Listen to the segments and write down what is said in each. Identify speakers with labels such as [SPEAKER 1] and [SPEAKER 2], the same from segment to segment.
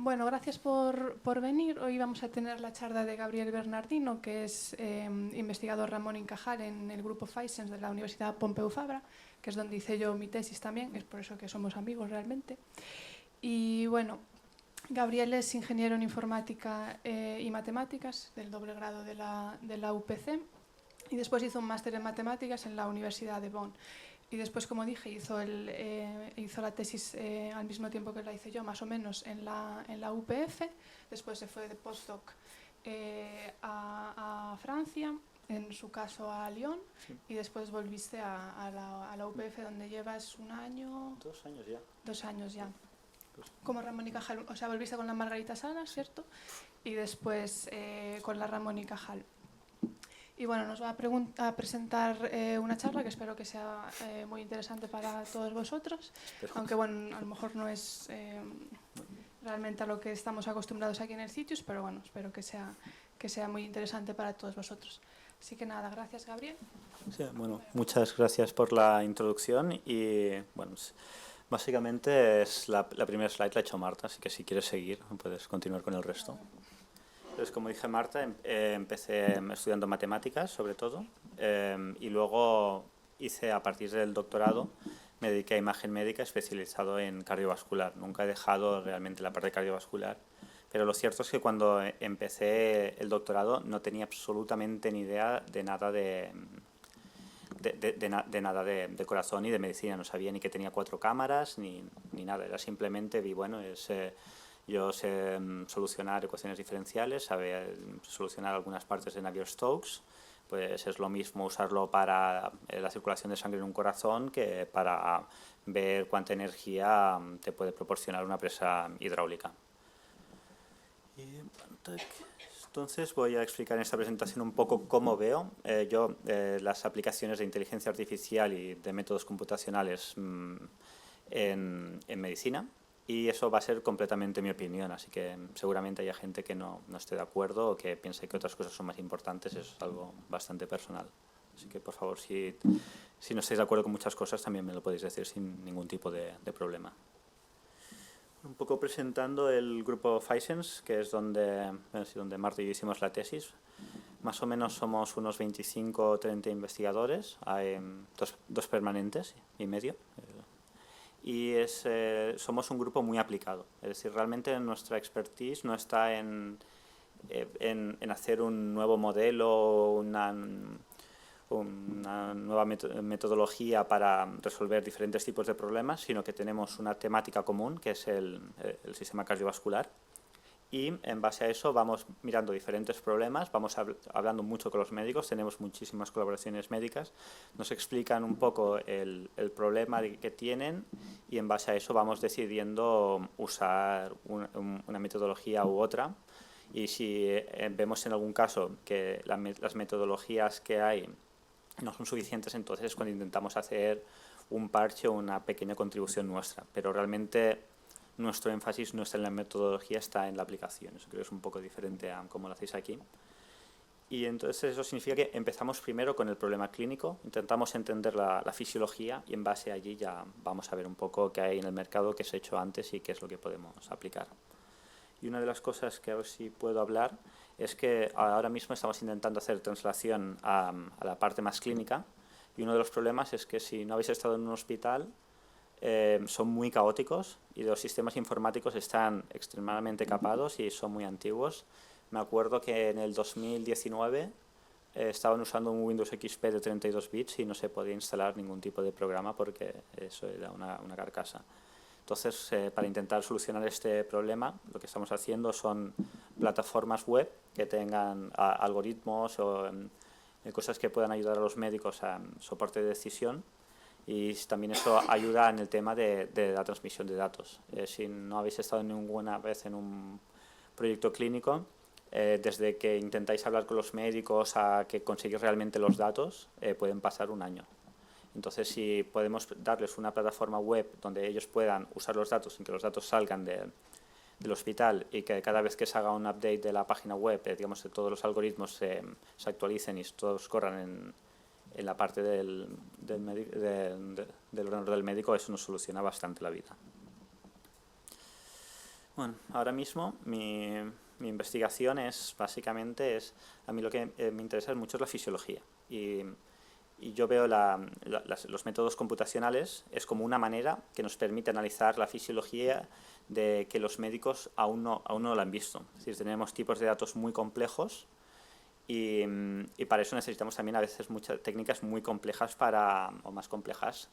[SPEAKER 1] Bueno, gracias por venir. Hoy vamos a tener la charla de Gabriel Bernardino, que es investigador Ramón y Cajal en el grupo Phaisens de la Universidad Pompeu Fabra, que es donde hice yo mi tesis también, es por eso que somos amigos realmente. Y bueno, Gabriel es ingeniero en informática y matemáticas del doble grado de la UPC y después hizo un máster en matemáticas en la Universidad de Bonn. Y después, como dije, hizo la tesis al mismo tiempo que la hice yo, más o menos, en la UPF. Después se fue de postdoc a Francia, en su caso a Lyon, sí. Y después volviste a la UPF, donde llevas un año...
[SPEAKER 2] 2 años ya.
[SPEAKER 1] 2 años ya. Como Ramón y Cajal, o sea, volviste con la Margarita Salas, ¿cierto? Y después con la Ramón y Cajal. Y bueno, nos va a presentar una charla que espero que sea muy interesante para todos vosotros, aunque bueno, a lo mejor no es realmente a lo que estamos acostumbrados aquí en el CITIUS, pero bueno, espero que sea muy interesante para todos vosotros. Así que nada, gracias Gabriel.
[SPEAKER 2] Sí, bueno, muchas gracias por la introducción y bueno, básicamente es la primera slide la ha hecho Marta, así que si quieres seguir puedes continuar con el resto. Entonces, como dije Marta, empecé estudiando matemáticas sobre todo y luego hice a partir del doctorado, me dediqué a imagen médica especializado en cardiovascular. Nunca he dejado realmente la parte cardiovascular, pero lo cierto es que cuando empecé el doctorado no tenía absolutamente ni idea de nada de corazón y de medicina. No sabía ni que tenía 4 cámaras ni nada, era simplemente vi, bueno, yo sé solucionar ecuaciones diferenciales, sabía solucionar algunas partes de Navier-Stokes, pues es lo mismo usarlo para la circulación de sangre en un corazón que para ver cuánta energía te puede proporcionar una presa hidráulica. Entonces voy a explicar en esta presentación un poco cómo veo yo las aplicaciones de inteligencia artificial y de métodos computacionales en medicina. Y eso va a ser completamente mi opinión, así que seguramente haya gente que no esté de acuerdo o que piense que otras cosas son más importantes, es algo bastante personal. Así que por favor, si no estáis de acuerdo con muchas cosas, también me lo podéis decir sin ningún tipo de problema. Un poco presentando el grupo Phaisens, que es donde Marta y yo hicimos la tesis. Más o menos somos unos 25 o 30 investigadores, hay dos permanentes y medio. Y somos un grupo muy aplicado, es decir, realmente nuestra expertise no está en hacer un nuevo modelo, una nueva metodología para resolver diferentes tipos de problemas, sino que tenemos una temática común, que es el sistema cardiovascular, y en base a eso vamos mirando diferentes problemas, vamos hablando mucho con los médicos, tenemos muchísimas colaboraciones médicas, nos explican un poco el problema que tienen y en base a eso vamos decidiendo usar una metodología u otra. Y si vemos en algún caso que las metodologías que hay no son suficientes, entonces es cuando intentamos hacer un parche o una pequeña contribución nuestra, pero realmente nuestro énfasis no está en la metodología, está en la aplicación. Eso creo que es un poco diferente a cómo lo hacéis aquí. Y entonces eso significa que empezamos primero con el problema clínico, intentamos entender la fisiología y en base a allí ya vamos a ver un poco qué hay en el mercado, qué se ha hecho antes y qué es lo que podemos aplicar. Y una de las cosas que a ver si puedo hablar es que ahora mismo estamos intentando hacer translación a la parte más clínica y uno de los problemas es que si no habéis estado en un hospital son muy caóticos y los sistemas informáticos están extremadamente capados y son muy antiguos. Me acuerdo que en el 2019 estaban usando un Windows XP de 32 bits y no se podía instalar ningún tipo de programa porque eso era una carcasa. Entonces, para intentar solucionar este problema, lo que estamos haciendo son plataformas web que tengan algoritmos o cosas que puedan ayudar a los médicos a soporte de decisión. Y también eso ayuda en el tema de la transmisión de datos. Si no habéis estado ninguna vez en un proyecto clínico, desde que intentáis hablar con los médicos a que conseguís realmente los datos, pueden pasar un año. Entonces, si podemos darles una plataforma web donde ellos puedan usar los datos, sin que los datos salgan del hospital y que cada vez que se haga un update de la página web, digamos que todos los algoritmos se actualicen y todos corran en la parte del ordenador del médico, eso nos soluciona bastante la vida. Bueno, ahora mismo mi investigación es básicamente, a mí lo que me interesa es mucho la fisiología y yo veo los métodos computacionales es como una manera que nos permite analizar la fisiología de que los médicos aún no la han visto. Es decir, tenemos tipos de datos muy complejos y para eso necesitamos también a veces muchas técnicas muy complejas o más complejas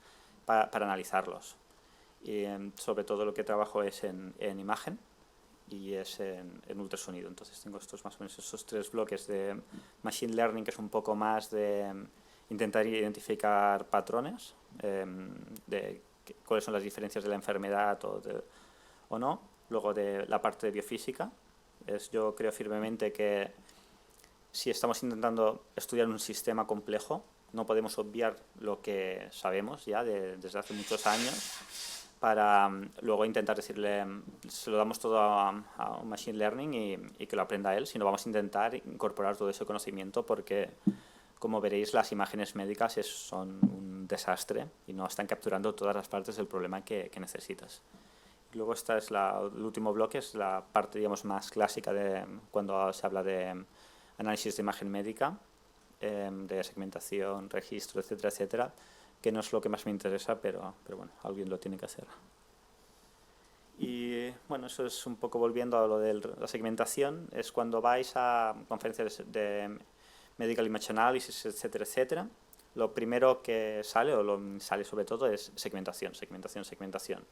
[SPEAKER 2] para analizarlos. Y sobre todo lo que trabajo es en imagen y es en ultrasonido. Entonces tengo más o menos esos 3 bloques de Machine Learning, que es un poco más de intentar identificar patrones, de cuáles son las diferencias de la enfermedad o no. Luego de la parte de biofísica, yo creo firmemente que si estamos intentando estudiar un sistema complejo, no podemos obviar lo que sabemos ya desde hace muchos años para luego intentar decirle, se lo damos todo a un Machine Learning y que lo aprenda él, sino vamos a intentar incorporar todo ese conocimiento porque, como veréis, las imágenes médicas son un desastre y no están capturando todas las partes del problema que necesitas. Luego el último bloque es la parte, digamos, más clásica de cuando se habla de análisis de imagen médica, de segmentación, registro, etcétera, etcétera, que no es lo que más me interesa, pero bueno, alguien lo tiene que hacer. Y bueno, eso es un poco volviendo a lo de la segmentación, es cuando vais a conferencias de Medical Image Analysis, etcétera, etcétera, lo primero que sale, sale sobre todo, es segmentación, segmentación, segmentación.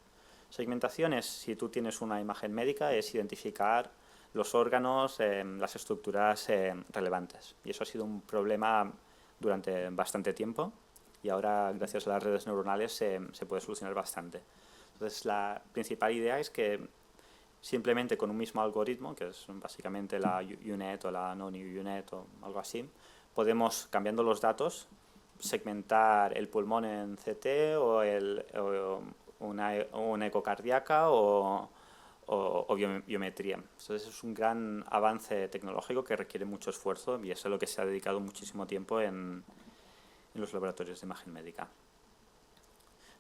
[SPEAKER 2] Segmentación es, si tú tienes una imagen médica, es identificar los órganos, las estructuras relevantes. Y eso ha sido un problema durante bastante tiempo y ahora, gracias a las redes neuronales, se puede solucionar bastante. Entonces, la principal idea es que simplemente con un mismo algoritmo, que es básicamente la UNet o la non-UNet o algo así, podemos, cambiando los datos, segmentar el pulmón en CT o una eco cardíaca o biometría. Entonces es un gran avance tecnológico que requiere mucho esfuerzo y es a lo que se ha dedicado muchísimo tiempo en los laboratorios de imagen médica.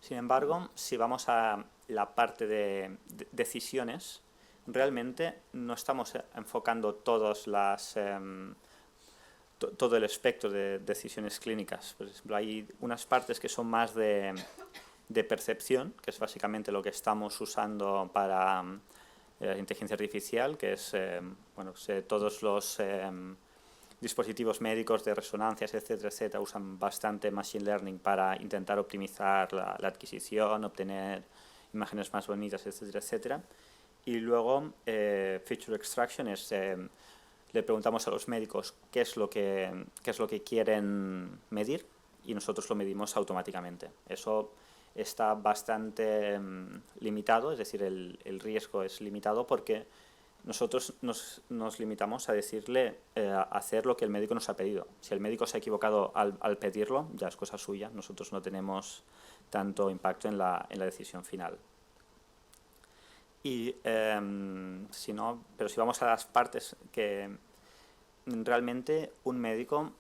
[SPEAKER 2] Sin embargo, si vamos a la parte de decisiones, realmente no estamos enfocando todo el espectro de decisiones clínicas. Por ejemplo, hay unas partes que son más de percepción, que es básicamente lo que estamos usando para inteligencia artificial, que es todos los dispositivos médicos de resonancias, etcétera, etcétera, usan bastante Machine Learning para intentar optimizar la adquisición, obtener imágenes más bonitas, etcétera, etcétera. Y luego, Feature Extraction es, le preguntamos a los médicos qué es lo que quieren medir y nosotros lo medimos automáticamente. Eso está bastante limitado, es decir, el riesgo es limitado porque nosotros nos limitamos a decirle a hacer lo que el médico nos ha pedido. Si el médico se ha equivocado al pedirlo, ya es cosa suya, nosotros no tenemos tanto impacto en la decisión final. Y si vamos a las partes que realmente un médico,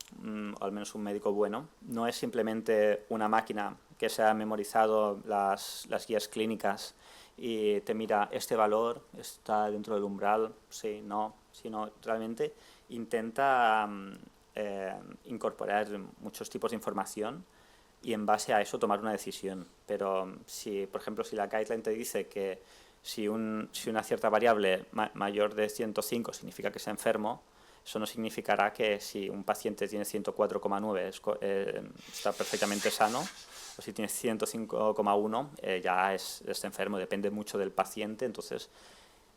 [SPEAKER 2] o al menos un médico bueno, no es simplemente una máquina que se ha memorizado las guías clínicas y te mira este valor, está dentro del umbral, sí, no, sino realmente intenta incorporar muchos tipos de información y en base a eso tomar una decisión. Pero por ejemplo, si la guideline te dice que si una cierta variable mayor de 105 significa que está enfermo, eso no significará que si un paciente tiene 104,9 está perfectamente sano, o si tiene 105,1 ya está enfermo, depende mucho del paciente. Entonces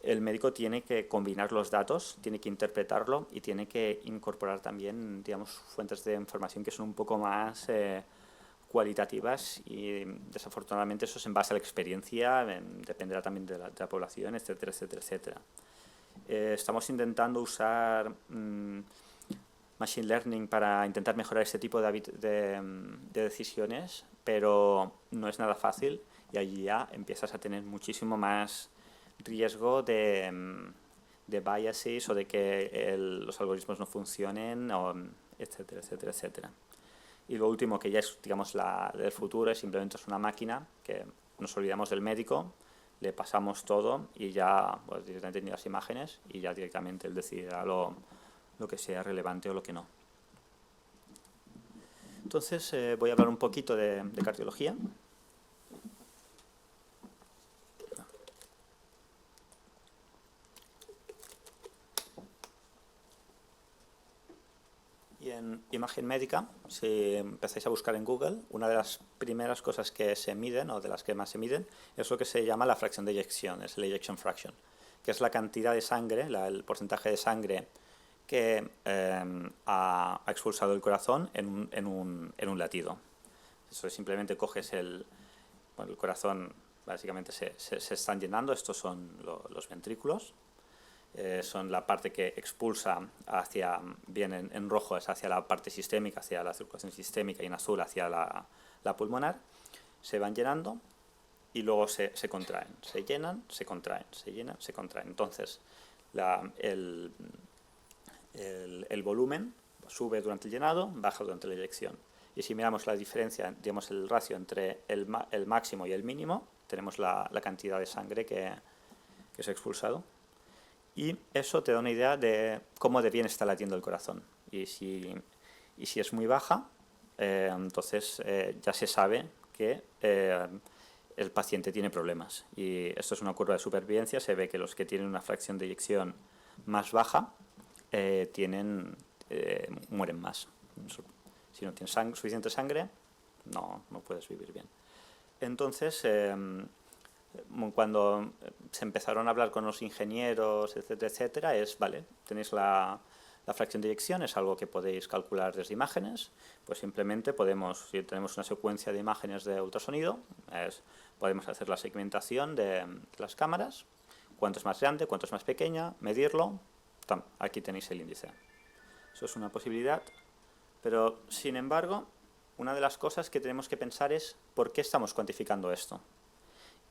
[SPEAKER 2] el médico tiene que combinar los datos, tiene que interpretarlo y tiene que incorporar también, digamos, fuentes de información que son un poco más cualitativas y desafortunadamente eso es en base a la experiencia, dependerá también de la población, etcétera, etcétera, etcétera. Estamos intentando usar Machine Learning para intentar mejorar este tipo de decisiones, pero no es nada fácil y allí ya empiezas a tener muchísimo más riesgo de biases o de que los algoritmos no funcionen, etcétera, etcétera, etcétera. Y lo último, que ya es, digamos, del futuro, es simplemente una máquina que nos olvidamos del médico, le pasamos todo y ya pues, directamente tiene las imágenes y ya directamente él decidirá lo que sea relevante o lo que no. Entonces voy a hablar un poquito de cardiología. Y en imagen médica, si empezáis a buscar en Google, una de las primeras cosas que se miden, o de las que más se miden, es lo que se llama la fracción de eyección, es el ejection fraction, que es la cantidad de sangre, el porcentaje de sangre que ha expulsado el corazón en un latido. Eso simplemente coges el corazón, básicamente se están llenando, estos son los ventrículos. Son la parte que expulsa hacia, bien en rojo es hacia la parte sistémica, hacia la circulación sistémica, y en azul hacia la pulmonar, se van llenando y luego se contraen, se llenan, se contraen, se llenan, se contraen. Entonces el volumen sube durante el llenado, baja durante la eyección. Y si miramos la diferencia, digamos el ratio entre el máximo y el mínimo, tenemos la cantidad de sangre que se ha expulsado. Y eso te da una idea de cómo de bien está latiendo el corazón. Y si es muy baja, entonces ya se sabe que el paciente tiene problemas. Y esto es una curva de supervivencia. Se ve que los que tienen una fracción de eyección más baja mueren más. Si no tienes suficiente sangre, no puedes vivir bien. Entonces, cuando se empezaron a hablar con los ingenieros, etcétera, etcétera, vale, tenéis la fracción de eyección, es algo que podéis calcular desde imágenes, pues simplemente si tenemos una secuencia de imágenes de ultrasonido, podemos hacer la segmentación de las cámaras, cuánto es más grande, cuánto es más pequeña, medirlo, aquí tenéis el índice. Eso es una posibilidad, pero sin embargo, una de las cosas que tenemos que pensar es ¿por qué estamos cuantificando esto?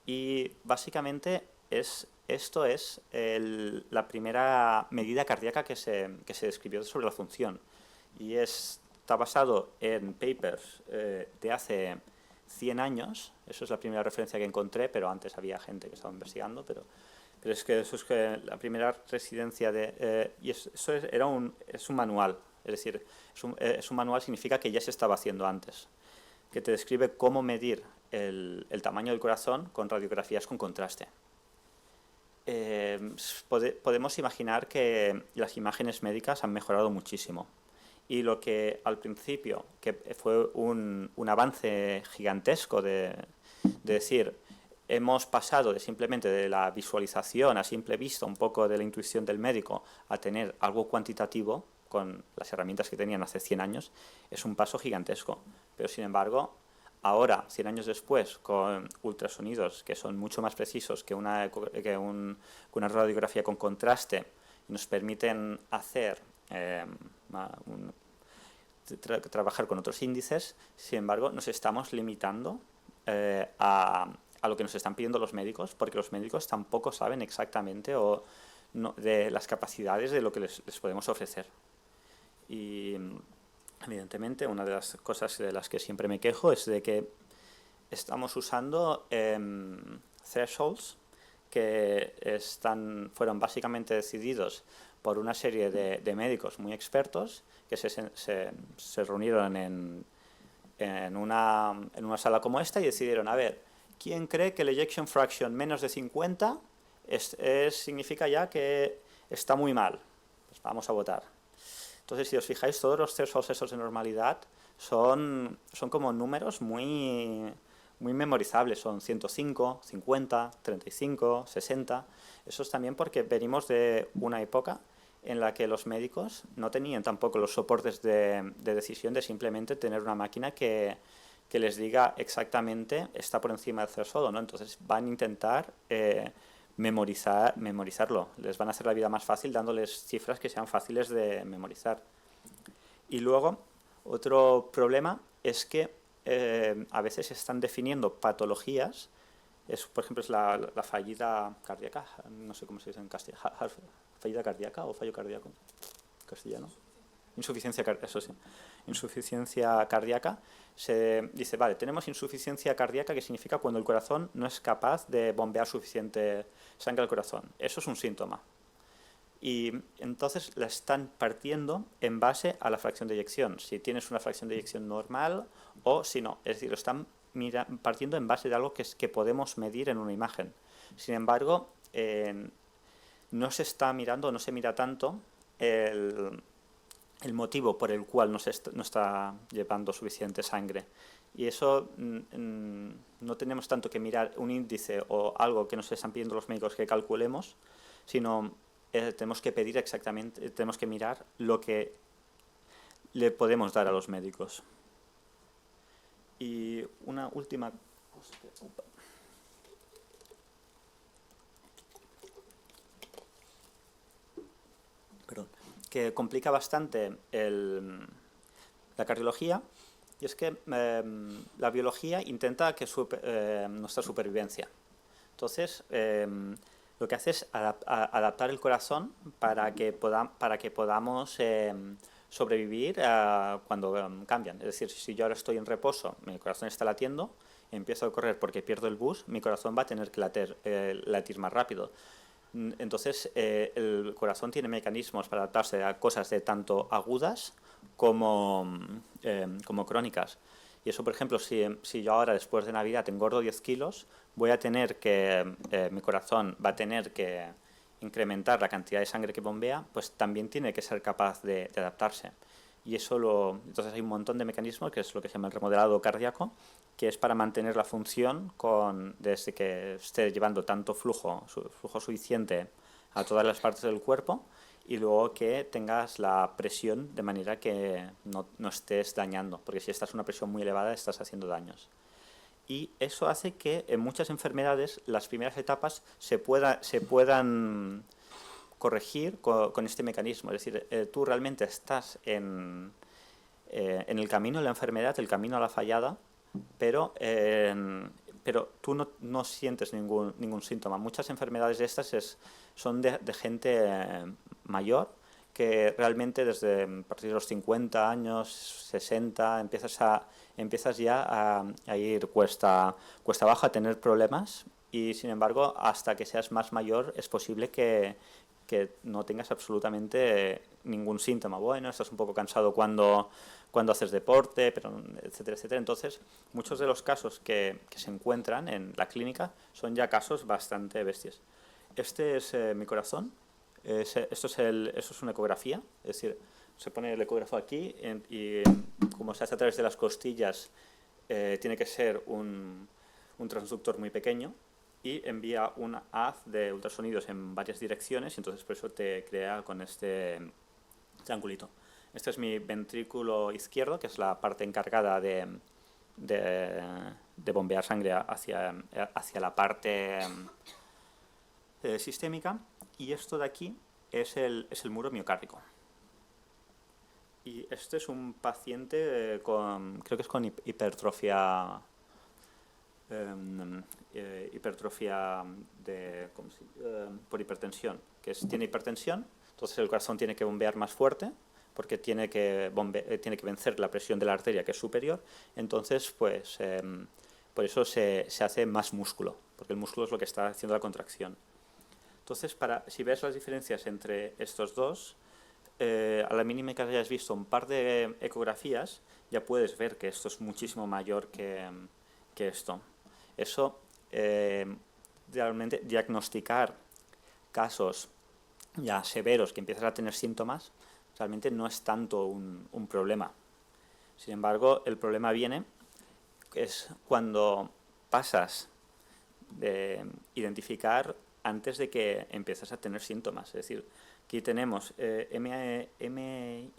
[SPEAKER 2] Y básicamente esto es la primera medida cardíaca que se describió sobre la función. Y está basado en papers de hace 100 años. Eso es la primera referencia que encontré, pero antes había gente que estaba investigando. Pero es que eso es que la primera residencia y eso es un manual. Es decir, es un manual, significa que ya se estaba haciendo antes, que te describe cómo medir el tamaño del corazón con radiografías con contraste. Podemos imaginar que las imágenes médicas han mejorado muchísimo. Y lo que al principio, que fue un avance gigantesco de decir, hemos pasado simplemente de la visualización a simple vista, un poco de la intuición del médico, a tener algo cuantitativo con las herramientas que tenían hace 100 años, es un paso gigantesco. Pero sin embargo, ahora, 100 años después, con ultrasonidos que son mucho más precisos que una radiografía con contraste, nos permiten hacer trabajar con otros índices, sin embargo, nos estamos limitando a lo que nos están pidiendo los médicos, porque los médicos tampoco saben exactamente de las capacidades de lo que les podemos ofrecer. Y evidentemente, una de las cosas de las que siempre me quejo es de que estamos usando thresholds que fueron básicamente decididos por una serie de médicos muy expertos que se reunieron en una sala como esta y decidieron, a ver, ¿quién cree que el ejection fraction menos de 50 significa ya que está muy mal? Pues vamos a votar. Entonces, si os fijáis, todos los thresholds esos de normalidad son como números muy memorizables. Son 105, 50, 35, 60. Eso es también porque venimos de una época en la que los médicos no tenían tampoco los soportes de decisión de simplemente tener una máquina que les diga exactamente está por encima del threshold, ¿no? Entonces van a intentar memorizarlo. Les van a hacer la vida más fácil dándoles cifras que sean fáciles de memorizar. Y luego, otro problema es que a veces se están definiendo patologías. Por ejemplo, es la fallida cardíaca, no sé cómo se dice en castellano, fallida cardíaca o fallo cardíaco, castellano. eso sí, insuficiencia cardíaca, se dice, vale, tenemos insuficiencia cardíaca, que significa cuando el corazón no es capaz de bombear suficiente sangre al corazón. Eso es un síntoma. Y entonces la están partiendo en base a la fracción de eyección, si tienes una fracción de eyección normal o si no. Es decir, lo están partiendo en base de algo que podemos medir en una imagen. Sin embargo, no se está mirando, no se mira tanto el motivo por el cual no está llevando suficiente sangre. Y eso no tenemos tanto que mirar un índice o algo que nos están pidiendo los médicos que calculemos, sino tenemos que pedir exactamente, tenemos que mirar lo que le podemos dar a los médicos. Y una última cosa. Perdón. Que complica bastante la cardiología, y es que la biología intenta que nuestra supervivencia. Entonces, lo que hace es adaptar el corazón para que podamos sobrevivir cuando cambian. Es decir, si yo ahora estoy en reposo, mi corazón está latiendo, empiezo a correr porque pierdo el bus, mi corazón va a tener que latir más rápido. Entonces, el corazón tiene mecanismos para adaptarse a cosas de tanto agudas como crónicas. Y eso, por ejemplo, si yo ahora después de Navidad engordo 10 kilos, voy a tener mi corazón va a tener que incrementar la cantidad de sangre que bombea, pues también tiene que ser capaz de adaptarse. Y entonces hay un montón de mecanismos, que es lo que se llama el remodelado cardíaco, que es para mantener la función desde que esté llevando tanto flujo suficiente a todas las partes del cuerpo, y luego que tengas la presión de manera que no estés dañando, porque si estás a una presión muy elevada estás haciendo daños. Y eso hace que en muchas enfermedades las primeras etapas se puedan corregir con este mecanismo. Es decir, tú realmente estás en el camino de la enfermedad, el camino a la fallada, pero tú no sientes ningún síntoma. Muchas enfermedades de estas son de gente mayor, que realmente desde a partir de los 50 años, 60, empiezas ya a ir cuesta abajo, a tener problemas, y sin embargo, hasta que seas más mayor es posible que no tengas absolutamente ningún síntoma. Bueno, estás un poco cansado cuando haces deporte, pero etcétera, etcétera. Entonces, muchos de los casos que se encuentran en la clínica son ya casos bastante bestias. Este es mi corazón. Esto es una ecografía, es decir, se pone el ecógrafo aquí y como se hace a través de las costillas, tiene que ser un transductor muy pequeño y envía un haz de ultrasonidos en varias direcciones, y entonces por eso te crea con este triangulito. Este es mi ventrículo izquierdo, que es la parte encargada de bombear sangre hacia la parte sistémica, y esto de aquí es el muro miocárdico. Y este es un paciente creo que es con hipertrofia por hipertensión, tiene hipertensión, entonces el corazón tiene que bombear más fuerte porque tiene que vencer la presión de la arteria, que es superior. Entonces, pues por eso se hace más músculo, porque el músculo es lo que está haciendo la contracción. Entonces, si ves las diferencias entre estos dos, a la mínima que hayas visto un par de ecografías, ya puedes ver que esto es muchísimo mayor que esto. Eso, realmente, diagnosticar casos ya severos que empiezas a tener síntomas, realmente no es tanto un problema. Sin embargo, el problema es cuando pasas de identificar antes de que empieces a tener síntomas. Es decir, aquí tenemos MYH7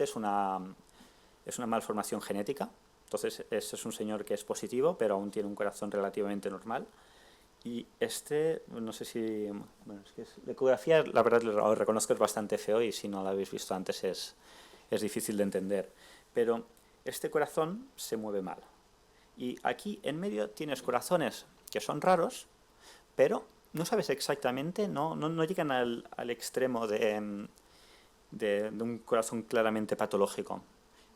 [SPEAKER 2] es una malformación genética. Entonces, este es un señor que es positivo, pero aún tiene un corazón relativamente normal. Y no sé si... Bueno, es que la ecografía, la verdad, lo reconozco, es bastante feo, y si no lo habéis visto antes es difícil de entender. Pero este corazón se mueve mal. Y aquí en medio tienes corazones que son raros, pero no sabes exactamente, no llegan al extremo de de un corazón claramente patológico.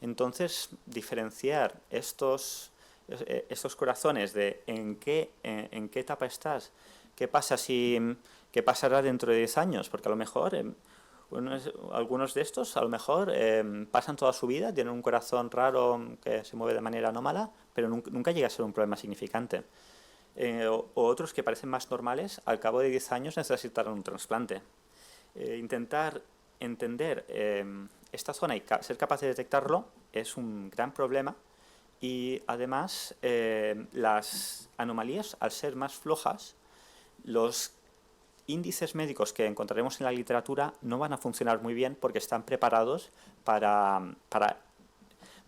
[SPEAKER 2] Entonces, diferenciar estos corazones de en qué etapa estás, qué pasará dentro de 10 años, porque a lo mejor algunos de estos a lo mejor pasan toda su vida, tienen un corazón raro que se mueve de manera anómala, pero nunca llega a ser un problema significante. O otros que parecen más normales, al cabo de 10 años necesitarán un trasplante. Intentar entender esta zona y ser capaz de detectarlo es un gran problema, y además las anomalías, al ser más flojas, los índices médicos que encontraremos en la literatura no van a funcionar muy bien porque están preparados para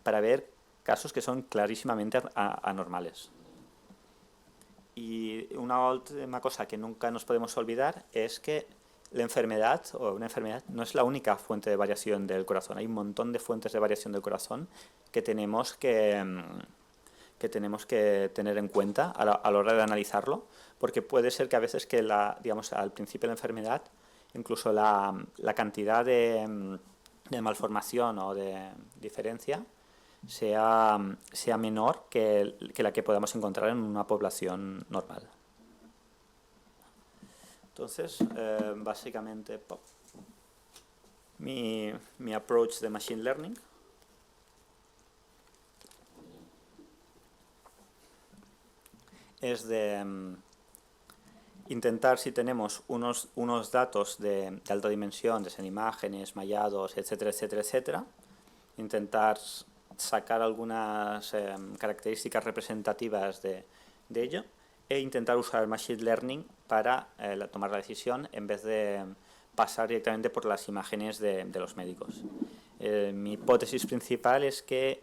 [SPEAKER 2] ver casos que son clarísimamente anormales. Y una última cosa que nunca nos podemos olvidar es que una enfermedad no es la única fuente de variación del corazón. Hay un montón de fuentes de variación del corazón que tenemos que tener en cuenta a la hora de analizarlo, porque puede ser que a veces que al principio de la enfermedad incluso la cantidad de malformación o de diferencia sea menor que la que podamos encontrar en una población normal. Entonces, básicamente, mi approach de Machine Learning es de intentar, si tenemos unos datos de alta dimensión, de ser imágenes, mallados, etcétera, etcétera, etcétera, intentar sacar algunas características representativas de ello, e intentar usar el Machine Learning para tomar la decisión en vez de pasar directamente por las imágenes de los médicos. Mi hipótesis principal es que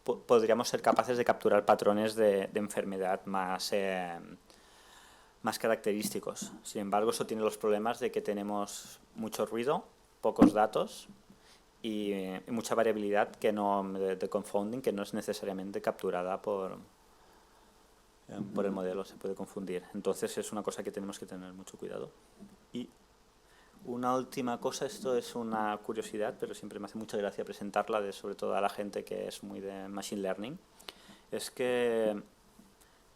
[SPEAKER 2] podríamos ser capaces de capturar patrones de enfermedad más característicos. Sin embargo, eso tiene los problemas de que tenemos mucho ruido, pocos datos y mucha variabilidad de confounding que no es necesariamente capturada por el modelo, se puede confundir. Entonces es una cosa que tenemos que tener mucho cuidado. Y una última cosa, esto es una curiosidad, pero siempre me hace mucha gracia presentarla, sobre todo a la gente que es muy de Machine Learning, es que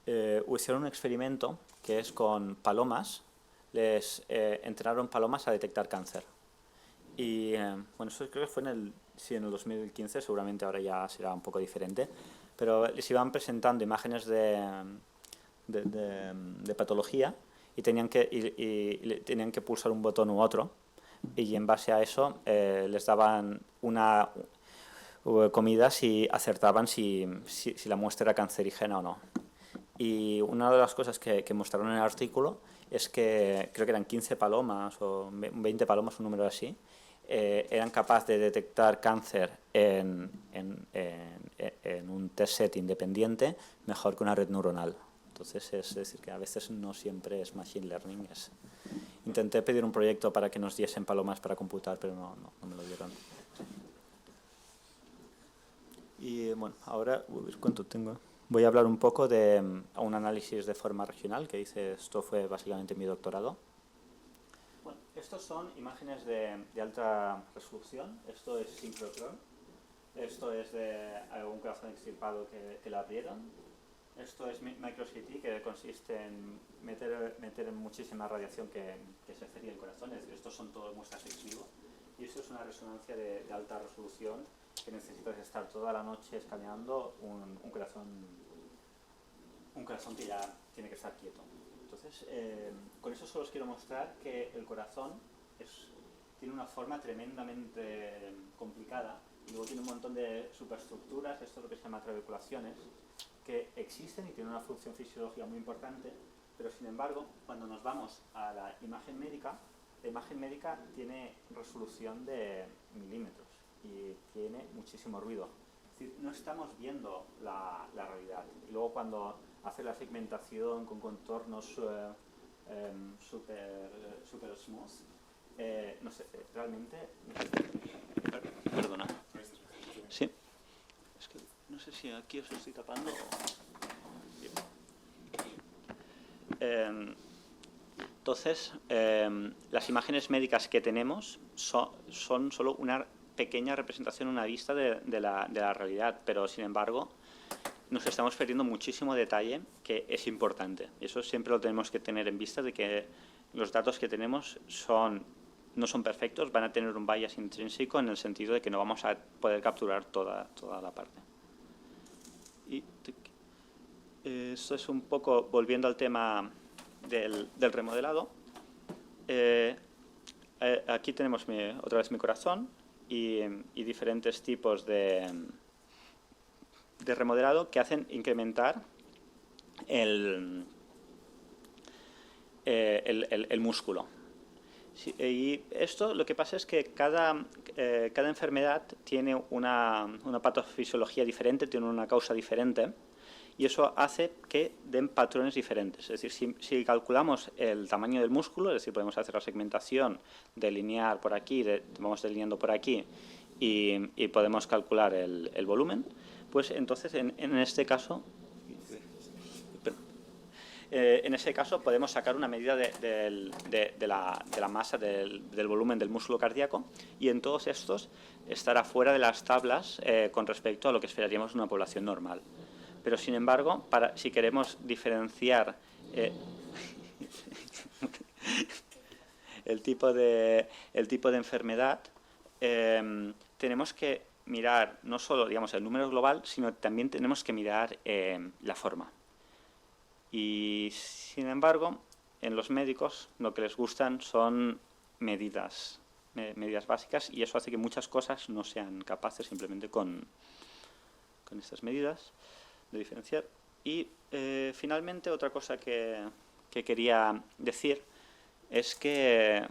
[SPEAKER 2] hicieron un experimento que es con palomas, les entrenaron palomas a detectar cáncer. Y bueno, eso creo que fue en el 2015, seguramente ahora ya será un poco diferente, pero les iban presentando imágenes de patología y tenían que pulsar un botón u otro, y en base a eso les daban comidas y acertaban si la muestra era cancerígena o no. Y una de las cosas que mostraron en el artículo es que creo que eran 15 palomas o 20 palomas, un número así, eran capaces de detectar cáncer en un test set independiente mejor que una red neuronal. Entonces, es decir, que a veces no siempre es Machine Learning. Intenté pedir un proyecto para que nos diesen palomas para computar, pero no me lo dieron. Y bueno, ahora, ¿cuánto tengo? Voy a hablar un poco de un análisis de forma regional que hice. Esto fue básicamente mi doctorado. Bueno, estos son imágenes de alta resolución. Esto es sincrotron. Esto es de un corazón extirpado que la abrieron. Esto es microCT, que consiste en meter muchísima radiación que se fería el corazón. Es decir, estos son todas muestras ex vivo. Y esto es una resonancia de alta resolución que necesitas estar toda la noche escaneando un corazón que ya tiene que estar quieto. Entonces, con eso solo os quiero mostrar que el corazón tiene una forma tremendamente complicada, y luego tiene un montón de superestructuras, esto es lo que se llama trabeculaciones, que existen y tienen una función fisiológica muy importante, pero sin embargo, cuando nos vamos a la imagen médica tiene resolución de milímetros y tiene muchísimo ruido. Es decir, no estamos viendo la realidad. Y luego cuando hace la segmentación con contornos super smooth, no sé, realmente... Perdona. Sí. Es que no sé si aquí os estoy tapando o... Entonces, las imágenes médicas que tenemos son solo una pequeña representación, una vista de la realidad, pero sin embargo nos estamos perdiendo muchísimo detalle que es importante. Eso siempre lo tenemos que tener en vista, de que los datos que tenemos no son perfectos, van a tener un bias intrínseco en el sentido de que no vamos a poder capturar toda la parte. Y esto es un poco volviendo al tema del remodelado. Aquí tenemos otra vez mi corazón y diferentes tipos de remodelado que hacen incrementar el músculo. Sí, y esto lo que pasa es que cada enfermedad tiene una patofisiología diferente, tiene una causa diferente, y eso hace que den patrones diferentes. Es decir, si calculamos el tamaño del músculo, es decir, podemos hacer la segmentación, delinear por aquí, vamos delineando por aquí, y podemos calcular el volumen, pues entonces en este caso podemos sacar una medida de la masa, del volumen del músculo cardíaco, y en todos estos estará fuera de las tablas con respecto a lo que esperaríamos de una población normal. Pero sin embargo, si queremos diferenciar el tipo de enfermedad, tenemos que mirar no solo, digamos, el número global, sino también tenemos que mirar la forma. Y sin embargo, en los médicos lo que les gustan son medidas básicas, y eso hace que muchas cosas no sean capaces simplemente con estas medidas de diferenciar. Y finalmente otra cosa que quería decir es que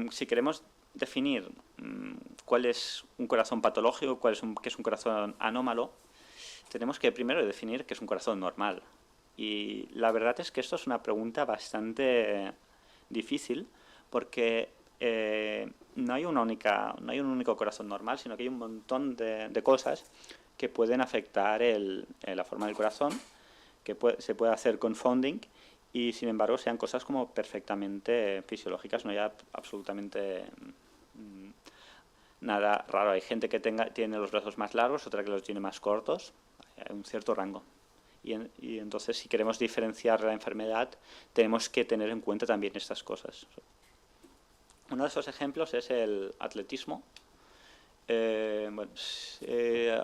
[SPEAKER 2] si queremos definir cuál es un corazón patológico, qué es un corazón anómalo, tenemos que primero definir qué es un corazón normal. Y la verdad es que esto es una pregunta bastante difícil, porque no hay un único corazón normal, sino que hay un montón de cosas que pueden afectar la forma del corazón, que se puede hacer confounding, y sin embargo sean cosas como perfectamente fisiológicas, no hay absolutamente nada raro. Hay gente que tiene los brazos más largos, otra que los tiene más cortos, hay un cierto rango. Y entonces, si queremos diferenciar la enfermedad, tenemos que tener en cuenta también estas cosas. Uno de esos ejemplos es el atletismo. A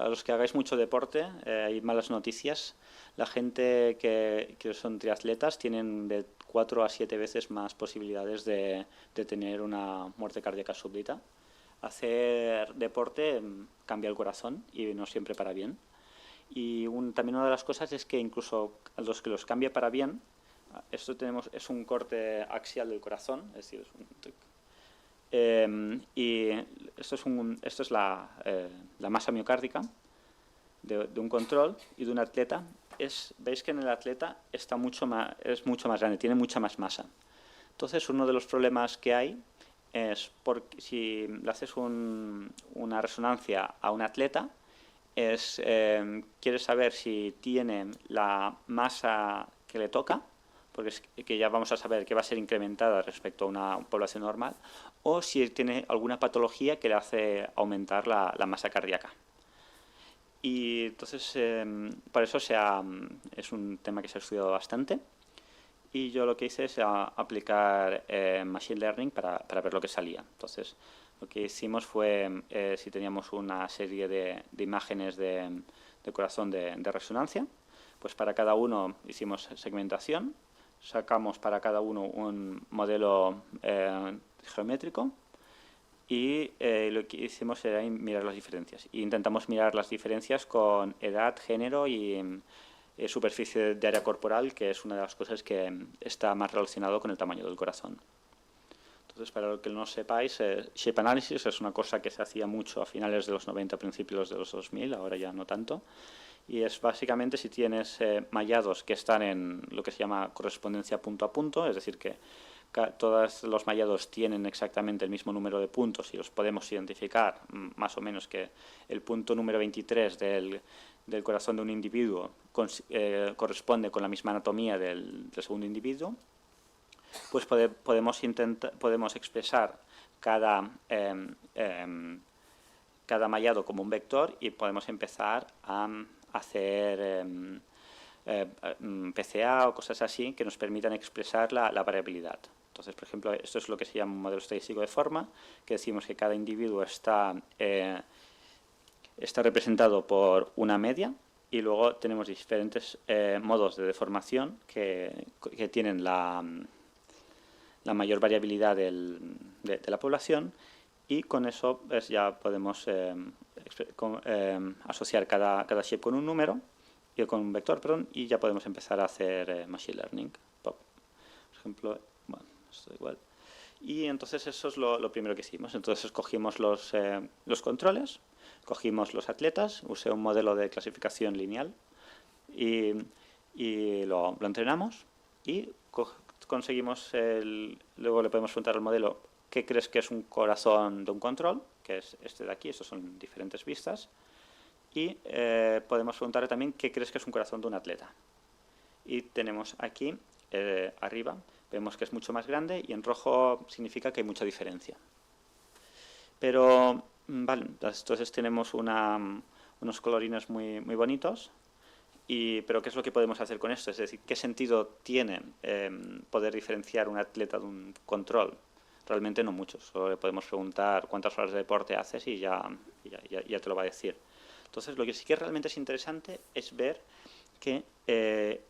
[SPEAKER 2] los que hagáis mucho deporte, hay malas noticias. La gente que son triatletas tienen de 4 a 7 veces más posibilidades de tener una muerte cardíaca súbita. Hacer deporte cambia el corazón y no siempre para bien. Y también una de las cosas es que incluso a los que los cambia para bien, esto es un corte axial del corazón, es decir, y esto es la masa miocárdica de un control y de un atleta. Veis que en el atleta es mucho más grande, tiene mucha más masa. Entonces, uno de los problemas que hay es, si le haces una resonancia a un atleta, quieres saber si tiene la masa que le toca, porque que ya vamos a saber que va a ser incrementada respecto a una población normal, o si tiene alguna patología que le hace aumentar la masa cardíaca. Y entonces, por eso es un tema que se ha estudiado bastante, y yo lo que hice es aplicar Machine Learning para ver lo que salía. Entonces, lo que hicimos fue, si teníamos una serie de imágenes de corazón de resonancia, pues para cada uno hicimos segmentación, sacamos para cada uno un modelo geométrico, y lo que hicimos era mirar las diferencias. E intentamos mirar las diferencias con edad, género y superficie de área corporal, que es una de las cosas que está más relacionado con el tamaño del corazón. Entonces, para lo que no sepáis, shape analysis es una cosa que se hacía mucho a finales de los 90, principios de los 2000, ahora ya no tanto. Y es básicamente si tienes mallados que están en lo que se llama correspondencia punto a punto, es decir, que todos los mallados tienen exactamente el mismo número de puntos y los podemos identificar más o menos, que el punto número 23 del corazón de un individuo corresponde con la misma anatomía del segundo individuo. pues podemos expresar cada mallado como un vector y podemos empezar a hacer PCA o cosas así que nos permitan expresar la variabilidad. Entonces, por ejemplo, esto es lo que se llama un modelo estadístico de forma, que decimos que cada individuo está representado por una media, y luego tenemos diferentes modos de deformación que tienen la mayor variabilidad de la población, y con eso pues, ya podemos asociar cada shape con un número, y con un vector, perdón, y ya podemos empezar a hacer machine learning. Por ejemplo, bueno, esto igual. Y entonces eso es lo primero que hicimos. Entonces escogimos los controles, cogimos los atletas, usé un modelo de clasificación lineal y lo entrenamos, y conseguimos, luego le podemos preguntar al modelo qué crees que es un corazón de un control, que es este de aquí, estos son diferentes vistas, y podemos preguntarle también qué crees que es un corazón de un atleta. Y tenemos aquí, arriba, vemos que es mucho más grande, y en rojo significa que hay mucha diferencia. Pero, vale, entonces tenemos unos colorines muy bonitos, pero ¿qué es lo que podemos hacer con esto? Es decir, ¿qué sentido tiene poder diferenciar un atleta de un control? Realmente no mucho, solo le podemos preguntar cuántas horas de deporte haces y ya te lo va a decir. Entonces, lo que sí que realmente es interesante es ver que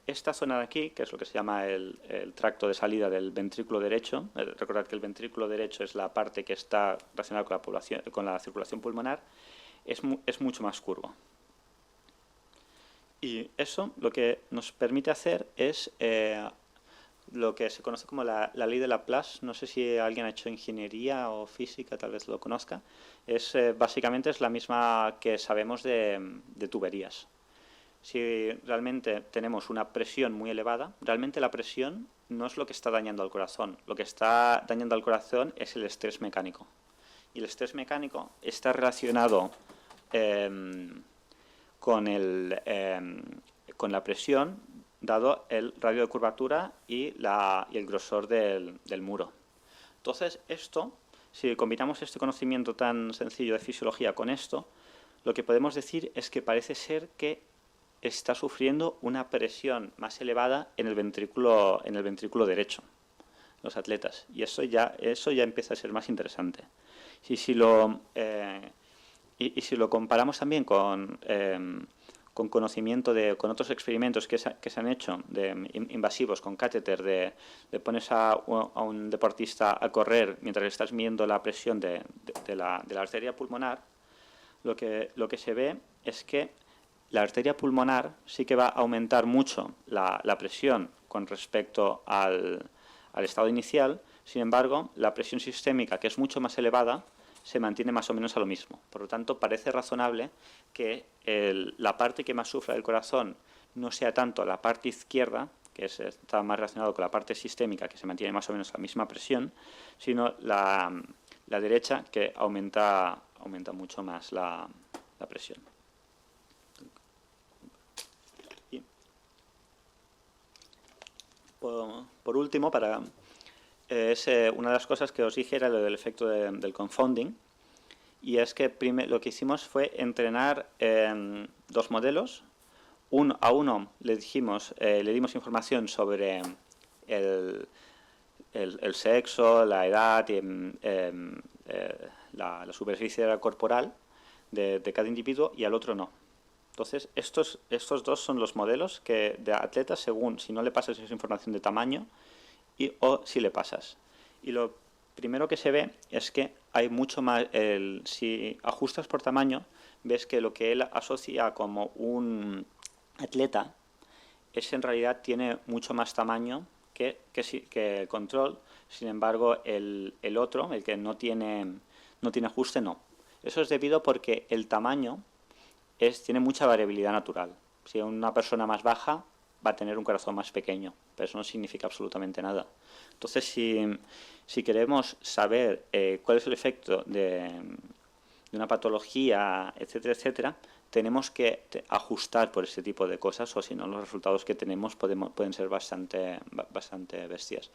[SPEAKER 2] esta zona de aquí, que es lo que se llama el tracto de salida del ventrículo derecho, recordad que el ventrículo derecho es la parte que está relacionada con la circulación pulmonar, es mucho más curvo. Y eso lo que nos permite hacer es lo que se conoce como la ley de Laplace. No sé si alguien ha hecho ingeniería o física, tal vez lo conozca. Básicamente es la misma que sabemos de tuberías. Si realmente tenemos una presión muy elevada, realmente la presión no es lo que está dañando al corazón. Lo que está dañando al corazón es el estrés mecánico. Y el estrés mecánico está relacionado con la presión, dado el radio de curvatura y el grosor del muro. Entonces, si combinamos este conocimiento tan sencillo de fisiología con esto, lo que podemos decir es que parece ser que está sufriendo una presión más elevada en el ventrículo derecho, los atletas. Y eso ya empieza a ser más interesante. Y si lo comparamos también con conocimiento con otros experimentos que se han hecho invasivos con catéter, de pones a un deportista a correr mientras estás midiendo la presión de la arteria pulmonar, lo que se ve es que la arteria pulmonar sí que va a aumentar mucho la presión con respecto al estado inicial. Sin embargo, la presión sistémica, que es mucho más elevada, se mantiene más o menos a lo mismo. Por lo tanto, parece razonable que la parte que más sufre del corazón no sea tanto la parte izquierda, que está más relacionado con la parte sistémica, que se mantiene más o menos a la misma presión, sino la derecha, que aumenta mucho más la presión. Y por último, una de las cosas que os dije era lo del efecto del confounding, y es que lo que hicimos fue entrenar dos modelos. A uno le dimos información sobre el sexo, la edad y la superficie corporal de cada individuo, y al otro no. Entonces, estos dos son los modelos de atletas según si no le pasas esa información de tamaño o si le pasas. Y lo primero que se ve es que hay mucho más, si ajustas por tamaño, ves que lo que él asocia como un atleta en realidad tiene mucho más tamaño que el control. Sin embargo, el otro, el que no tiene ajuste, no. Eso es debido porque el tamaño tiene mucha variabilidad natural. Si una persona más baja va a tener un corazón más pequeño, pero eso no significa absolutamente nada. Entonces, si queremos saber cuál es el efecto de una patología, etcétera, etcétera, tenemos que ajustar por ese tipo de cosas, o si no, los resultados que tenemos pueden ser bastante bestias.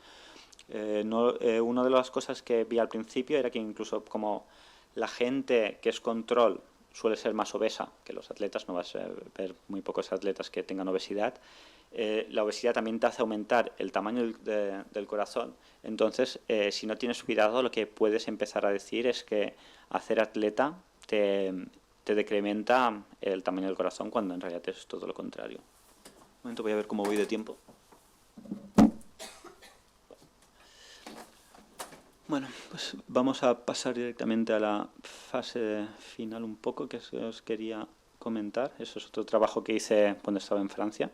[SPEAKER 2] Una de las cosas que vi al principio era que incluso como la gente que es control suele ser más obesa que los atletas, no vas a ver muy pocos atletas que tengan obesidad, la obesidad también te hace aumentar el tamaño del corazón. Entonces, si no tienes cuidado, lo que puedes empezar a decir es que hacer atleta te decrementa el tamaño del corazón, cuando en realidad es todo lo contrario. Un momento, voy a ver cómo voy de tiempo. Bueno, pues vamos a pasar directamente a la fase final un poco, que os quería comentar. Eso es otro trabajo que hice cuando estaba en Francia.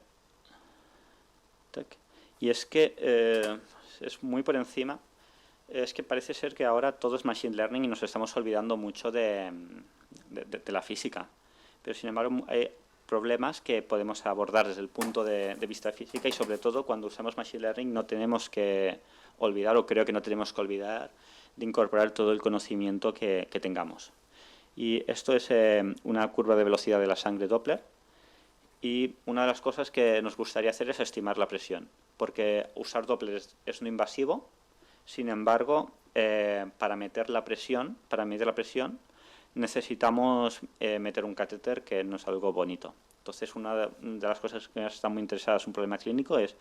[SPEAKER 2] Y es que es muy por encima. Es que parece ser que ahora todo es machine learning y nos estamos olvidando mucho de la física. Pero sin embargo hay problemas que podemos abordar desde el punto de vista física, y sobre todo cuando usamos machine learning no tenemos que olvidar, o creo que no tenemos que olvidar, de incorporar todo el conocimiento que tengamos. Y esto es una curva de velocidad de la sangre Doppler, y una de las cosas que nos gustaría hacer es estimar la presión, porque usar Doppler es no invasivo. Sin embargo, para medir la presión necesitamos meter un catéter, que no es algo bonito. Entonces, una de las cosas que nos están muy interesadas en un problema clínico es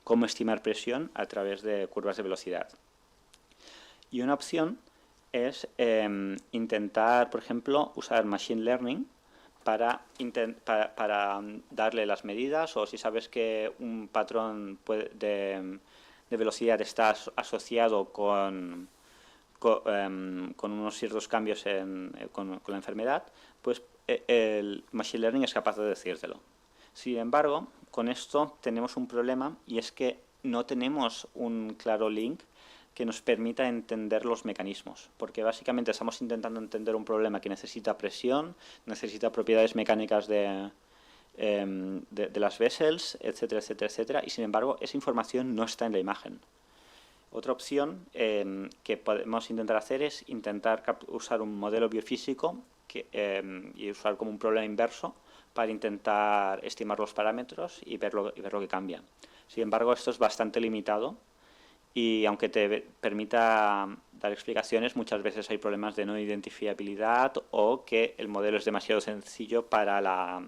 [SPEAKER 2] cómo estimar presión a través de curvas de velocidad. Y una opción es intentar, por ejemplo, usar Machine Learning para darle las medidas, o si sabes que un patrón de velocidad está asociado con unos ciertos cambios con la enfermedad, pues el Machine Learning es capaz de decírtelo. Sin embargo, con esto tenemos un problema, y es que no tenemos un claro link que nos permita entender los mecanismos, porque básicamente estamos intentando entender un problema que necesita presión, necesita propiedades mecánicas de las vessels, etcétera, etcétera, etcétera, y sin embargo esa información no está en la imagen. Otra opción que podemos intentar hacer es intentar usar un modelo biofísico y usar como un problema inverso para intentar estimar los parámetros y ver lo que cambia. Sin embargo, esto es bastante limitado, y aunque te permita dar explicaciones, muchas veces hay problemas de no identificabilidad, o que el modelo es demasiado sencillo para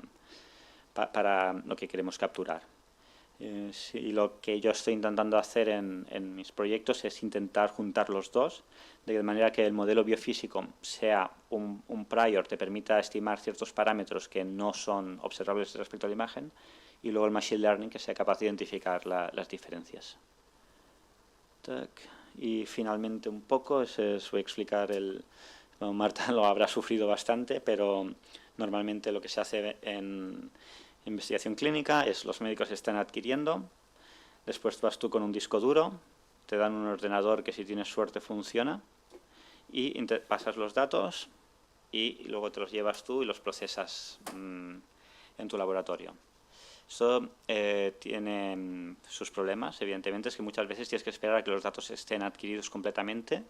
[SPEAKER 2] lo que queremos capturar. Y lo que yo estoy intentando hacer en mis proyectos es intentar juntar los dos, de manera que el modelo biofísico sea un prior, te permita estimar ciertos parámetros que no son observables respecto a la imagen, y luego el machine learning que sea capaz de identificar las diferencias. Y finalmente un poco, os voy a explicar bueno, Marta lo habrá sufrido bastante, pero normalmente lo que se hace en investigación clínica es los médicos están adquiriendo, después vas tú con un disco duro, te dan un ordenador que si tienes suerte funciona, y pasas los datos y luego te los llevas tú y los procesas en tu laboratorio. Esto tiene sus problemas, evidentemente, es que muchas veces tienes que esperar a que los datos estén adquiridos completamente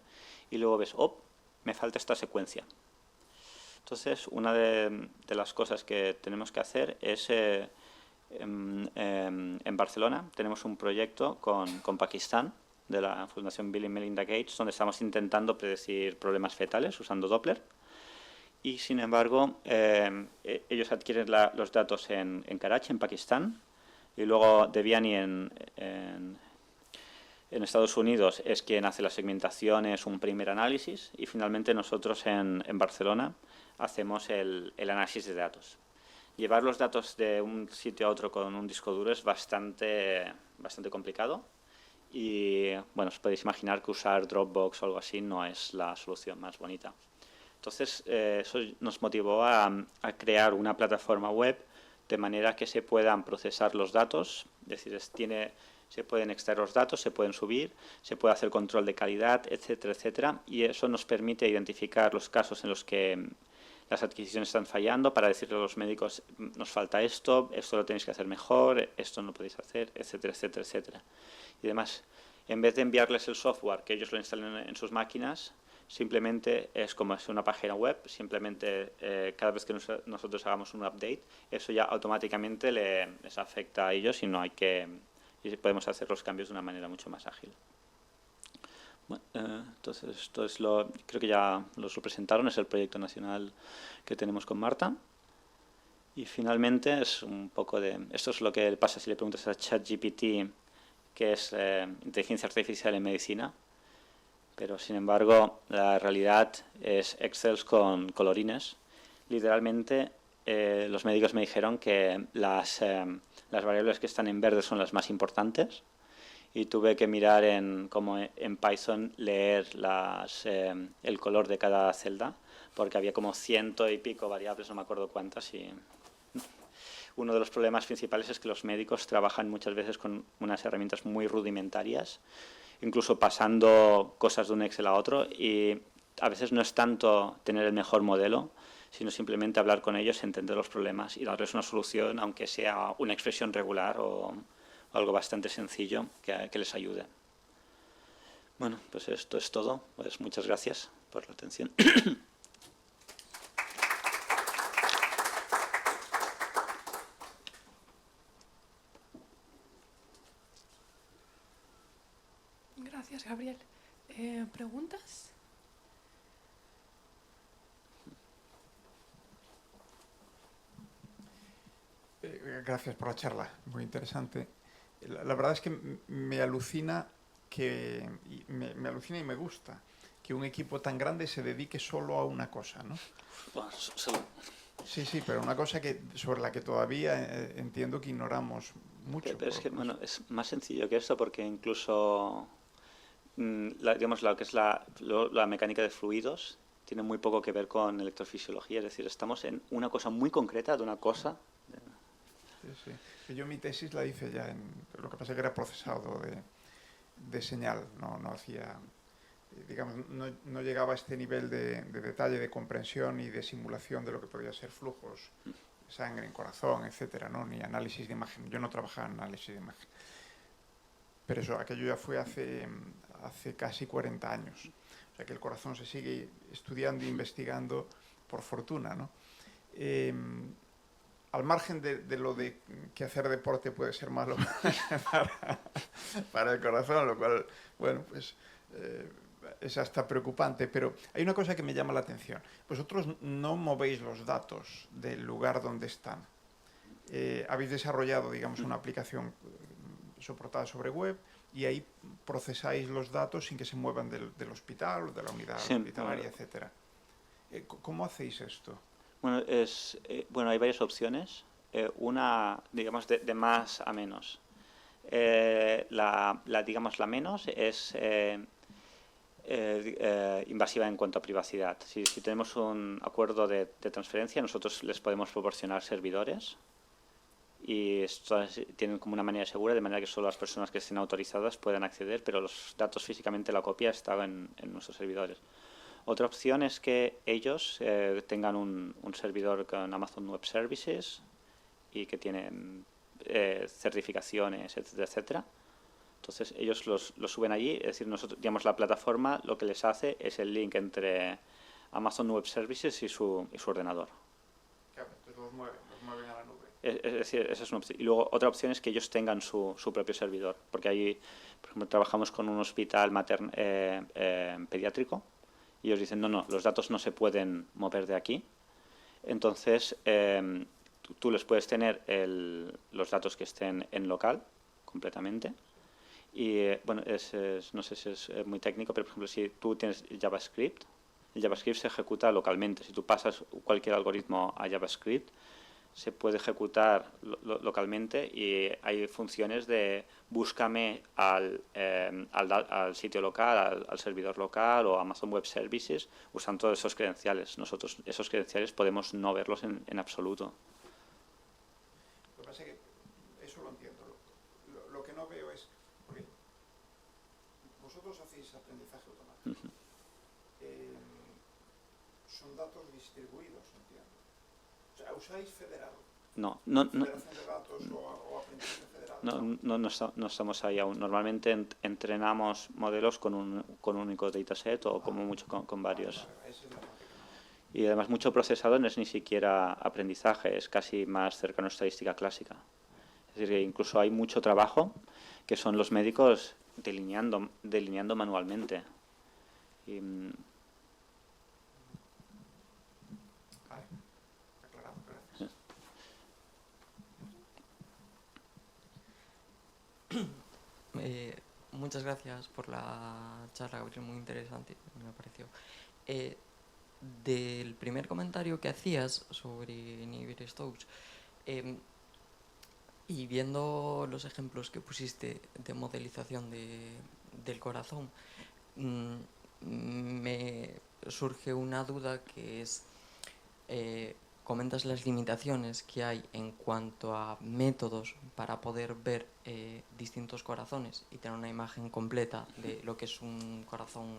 [SPEAKER 2] y luego ves, oh, me falta esta secuencia. Entonces, una de las cosas que tenemos que hacer es, en Barcelona, tenemos un proyecto con Pakistán, de la Fundación Bill y Melinda Gates, donde estamos intentando predecir problemas fetales usando Doppler. Y, sin embargo, ellos adquieren los datos en Karachi, en Pakistán, y luego Devyani en Estados Unidos es quien hace la segmentación, es un primer análisis, y finalmente nosotros en Barcelona hacemos el análisis de datos. Llevar los datos de un sitio a otro con un disco duro es bastante complicado, y bueno, os podéis imaginar que usar Dropbox o algo así no es la solución más bonita. Entonces, eso nos motivó a crear una plataforma web de manera que se puedan procesar los datos, es decir, se pueden extraer los datos, se pueden subir, se puede hacer control de calidad, etcétera, etcétera, y eso nos permite identificar los casos en los que las adquisiciones están fallando, para decirle a los médicos, nos falta esto lo tenéis que hacer mejor, esto no lo podéis hacer, etcétera, etcétera, etcétera. Y además, en vez de enviarles el software, que ellos lo instalen en sus máquinas, simplemente es como es una página web, simplemente cada vez que nosotros hagamos un update, eso ya automáticamente les afecta a ellos, y podemos hacer los cambios de una manera mucho más ágil. Bueno, entonces, esto es creo que ya lo presentaron, es el proyecto nacional que tenemos con Marta. Y finalmente es un poco esto es lo que pasa si le preguntas a ChatGPT, que es inteligencia artificial en medicina, pero sin embargo la realidad es Excel con colorines. Literalmente los médicos me dijeron que las variables que están en verde son las más importantes, y tuve que mirar como en Python leer el color de cada celda, porque había como 100 y pico variables, no me acuerdo cuántas. Y uno de los problemas principales es que los médicos trabajan muchas veces con unas herramientas muy rudimentarias, incluso pasando cosas de un Excel a otro, y a veces no es tanto tener el mejor modelo, sino simplemente hablar con ellos, entender los problemas y darles una solución, aunque sea una expresión regular o algo bastante sencillo que les ayude. Bueno, pues esto es todo. Pues muchas gracias por la atención.
[SPEAKER 1] Gracias, Gabriel. ¿Preguntas?
[SPEAKER 3] Gracias por la charla, muy interesante. La verdad es que me alucina me alucina y me gusta que un equipo tan grande se dedique solo a una cosa, ¿no?
[SPEAKER 2] Bueno,
[SPEAKER 3] Sí, pero una cosa sobre la que todavía entiendo que ignoramos mucho.
[SPEAKER 2] Pero es que, bueno, es más sencillo que esto, porque incluso digamos, lo que es la mecánica de fluidos tiene muy poco que ver con electrofisiología, es decir, estamos en una cosa muy concreta de una cosa.
[SPEAKER 3] Sí. Yo mi tesis la hice ya lo que pasa es que era procesado de señal, no hacía, digamos, no llegaba a este nivel de detalle, de comprensión y de simulación de lo que podía ser flujos, sangre en corazón, etcétera, ¿no? Ni análisis de imagen. Yo no trabajaba en análisis de imagen. Pero eso, aquello ya fue hace casi 40 años. O sea que el corazón se sigue estudiando e investigando por fortuna, ¿no? Al margen de lo de que hacer deporte puede ser malo para el corazón, lo cual, bueno, pues es hasta preocupante, pero hay una cosa que me llama la atención. Vosotros no movéis los datos del lugar donde están. Habéis desarrollado, digamos, una aplicación soportada sobre web y ahí procesáis los datos sin que se muevan del hospital o de la unidad hospitalaria, etcétera. ¿Cómo hacéis esto?
[SPEAKER 2] Bueno, hay varias opciones. Una, digamos, de más a menos. Digamos, la menos es invasiva en cuanto a privacidad. Si tenemos un acuerdo de transferencia, nosotros les podemos proporcionar servidores, y estos tienen como una manera segura, de manera que solo las personas que estén autorizadas puedan acceder, pero los datos físicamente, la copia, está en nuestros servidores. Otra opción es que ellos tengan un servidor con Amazon Web Services y que tienen certificaciones, etcétera, etcétera. Entonces ellos los suben allí, es decir, nosotros, digamos, la plataforma lo que les hace es el link entre Amazon Web Services y su ordenador.
[SPEAKER 3] Claro, entonces los mueven a la nube.
[SPEAKER 2] Es decir, esa es una opción. Y luego otra opción es que ellos tengan su propio servidor, porque ahí, por ejemplo, trabajamos con un hospital pediátrico, y ellos dicen, no, los datos no se pueden mover de aquí. Entonces, tú les puedes tener los datos que estén en local, completamente. Y, bueno, no sé si es muy técnico, pero, por ejemplo, si tú tienes JavaScript, el JavaScript se ejecuta localmente. Si tú pasas cualquier algoritmo a JavaScript, se puede ejecutar localmente, y hay funciones de búscame al sitio local, al servidor local o Amazon Web Services, usando todos esos credenciales. Nosotros esos credenciales podemos no verlos en absoluto.
[SPEAKER 3] Lo que pasa es que eso lo entiendo. Lo que no veo es, porque vosotros hacéis aprendizaje automático. Son datos distribuidos, entiendo. O sea, ¿usáis federado?
[SPEAKER 2] No.
[SPEAKER 3] ¿Federación de datos o aprendizaje federado?
[SPEAKER 2] No estamos ahí aún. Normalmente entrenamos modelos con un único dataset, o como mucho con varios. Y además mucho procesado no es ni siquiera aprendizaje, es casi más cercano a estadística clásica. Es decir, que incluso hay mucho trabajo que son los médicos delineando manualmente. Y,
[SPEAKER 3] Vale, aclarado, gracias.
[SPEAKER 4] Muchas gracias por la charla, Gabriel, muy interesante, me pareció. Del primer comentario que hacías sobre Navier-Stokes, y viendo los ejemplos que pusiste de modelización del corazón, me surge una duda que es, comentas las limitaciones que hay en cuanto a métodos para poder ver distintos corazones y tener una imagen completa de lo que es un corazón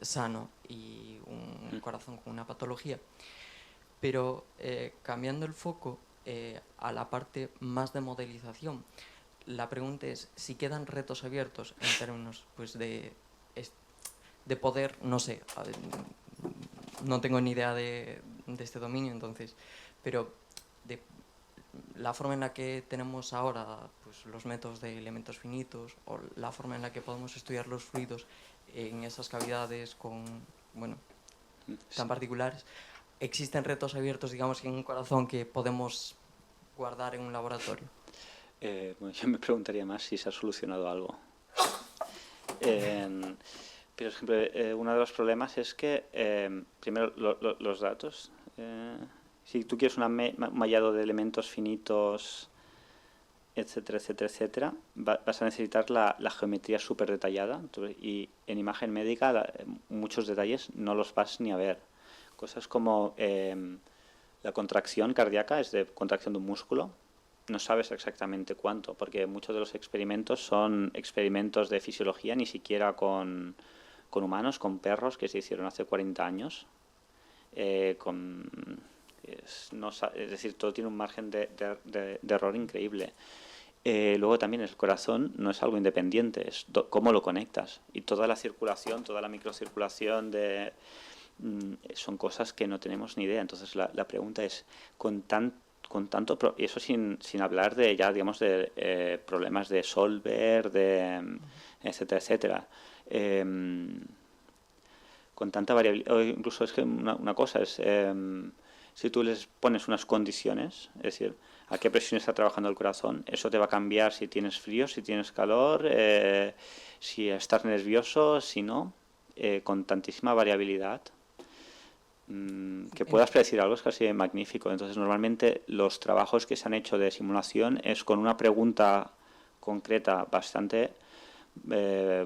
[SPEAKER 4] sano y un corazón con una patología. Pero cambiando el foco a la parte más de modelización, la pregunta es si quedan retos abiertos en términos pues, de poder, no sé, no tengo ni idea de este dominio, entonces, pero de la forma en la que tenemos ahora pues, los métodos de elementos finitos o la forma en la que podemos estudiar los fluidos en esas cavidades con, bueno, tan particulares, ¿existen retos abiertos, digamos, en un corazón que podemos guardar en un laboratorio?
[SPEAKER 2] Bueno, yo me preguntaría más si se ha solucionado algo. Pero, por ejemplo, uno de los problemas es que, primero, los datos. Si tú quieres un mallado de elementos finitos, etcétera, etcétera, etcétera, vas a necesitar la geometría súper detallada. Y en imagen médica muchos detalles no los vas ni a ver. Cosas como la contracción cardíaca, es de contracción de un músculo. No sabes exactamente cuánto, porque muchos de los experimentos son experimentos de fisiología, ni siquiera con humanos, con perros que se hicieron hace 40 años. Es decir, todo tiene un margen de error increíble. Luego también el corazón no es algo independiente, es cómo lo conectas. Y toda la circulación, toda la microcirculación son cosas que no tenemos ni idea. Entonces la pregunta es, con tanto, y eso sin hablar de ya, digamos, de problemas de solver, etcétera, etcétera. Con tanta variabilidad, o incluso es que una cosa es, si tú les pones unas condiciones, es decir, a qué presión está trabajando el corazón, eso te va a cambiar si tienes frío, si tienes calor, si estás nervioso, si no, con tantísima variabilidad. Que puedas predecir algo es casi magnífico. Entonces, normalmente los trabajos que se han hecho de simulación es con una pregunta concreta bastante,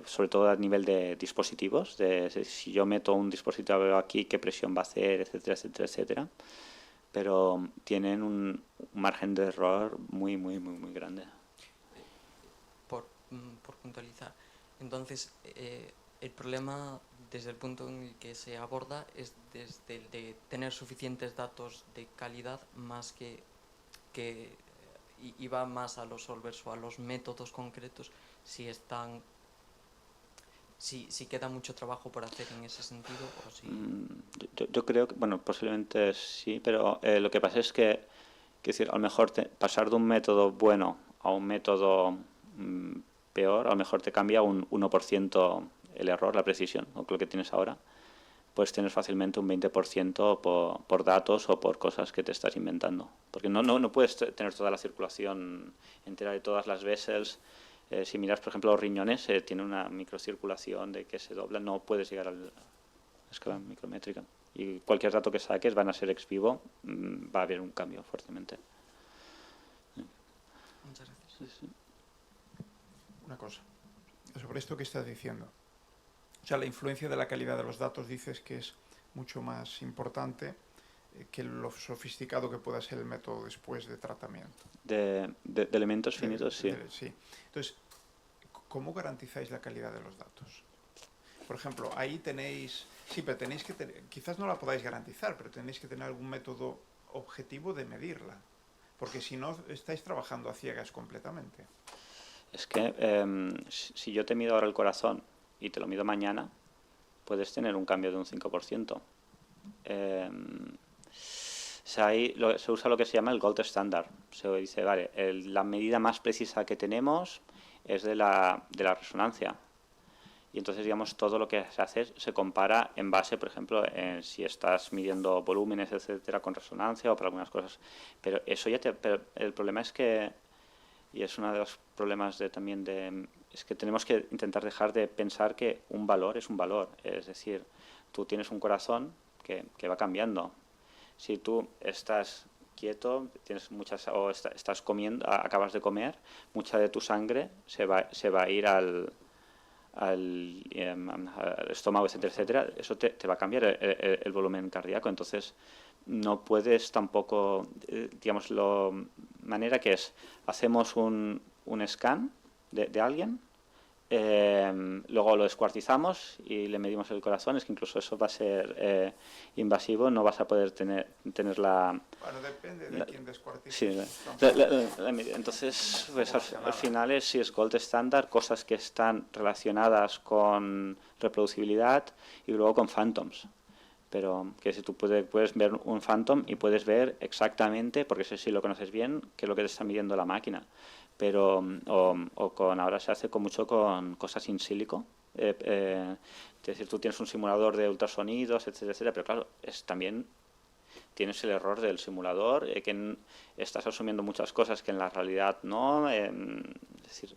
[SPEAKER 2] sobre todo a nivel de dispositivos, de si yo meto un dispositivo aquí, qué presión va a hacer, etcétera, etcétera, etcétera. Pero tienen un margen de error muy, muy, muy, muy grande.
[SPEAKER 4] Por puntualizar, entonces, el problema desde el punto en el que se aborda es desde el de tener suficientes datos de calidad más que y va más a los solvers o a los métodos concretos si queda mucho trabajo por hacer en ese sentido o si...
[SPEAKER 2] Yo creo que, bueno, posiblemente sí, pero lo que pasa es que, decir, a lo mejor pasar de un método bueno a un método peor, a lo mejor te cambia un 1% el error, la precisión, o lo que tienes ahora. Puedes tener fácilmente un 20% por datos o por cosas que te estás inventando. Porque no puedes tener toda la circulación entera de todas las vessels. Si miras, por ejemplo, los riñones, tiene una microcirculación de que se dobla, no puedes llegar a la escala micrométrica. Y cualquier dato que saques van a ser ex vivo, va a haber un cambio fuertemente.
[SPEAKER 4] Muchas gracias.
[SPEAKER 2] Sí, sí.
[SPEAKER 3] Una cosa, sobre esto que estás diciendo. O sea, la influencia de la calidad de los datos dices que es mucho más importante que lo sofisticado que pueda ser el método después de tratamiento.
[SPEAKER 2] De elementos finitos, sí.
[SPEAKER 3] Sí. Entonces, ¿cómo garantizáis la calidad de los datos? Por ejemplo, ahí tenéis... Sí, pero tenéis que tener... Quizás no la podáis garantizar, pero tenéis que tener algún método objetivo de medirla. Porque si no, estáis trabajando a ciegas completamente.
[SPEAKER 2] Es que si yo te mido ahora el corazón y te lo mido mañana, puedes tener un cambio de un 5%. Ahí se usa lo que se llama el gold standard. Se dice, vale, la medida más precisa que tenemos es de la resonancia. Y entonces, digamos, todo lo que se hace se compara en base, por ejemplo, en si estás midiendo volúmenes, etcétera, con resonancia o para algunas cosas. Pero eso pero el problema es que, y es uno de los problemas es que tenemos que intentar dejar de pensar que un valor es un valor. Es decir, tú tienes un corazón que va cambiando. Si tú estás quieto, tienes estás comiendo, acabas de comer, mucha de tu sangre se va a ir al estómago, etcétera, etcétera. Eso te va a cambiar el volumen cardíaco. Entonces, no puedes tampoco, digamos, manera que es, hacemos un scan de alguien, luego lo descuartizamos y le medimos el corazón. Es que incluso eso va a ser invasivo, no vas a poder tener la...
[SPEAKER 3] Bueno, depende de quién descuartice.
[SPEAKER 2] Sí, entonces, pues, al final si es gold standard, cosas que están relacionadas con reproducibilidad y luego con phantoms. Pero que si tú puedes ver un phantom y puedes ver exactamente, porque si lo conoces bien, qué es lo que te está midiendo la máquina. Pero ahora se hace mucho con cosas in silico. Es decir, tú tienes un simulador de ultrasonidos, etcétera, etcétera, pero claro, también tienes el error del simulador, que estás asumiendo muchas cosas que en la realidad no. Es decir,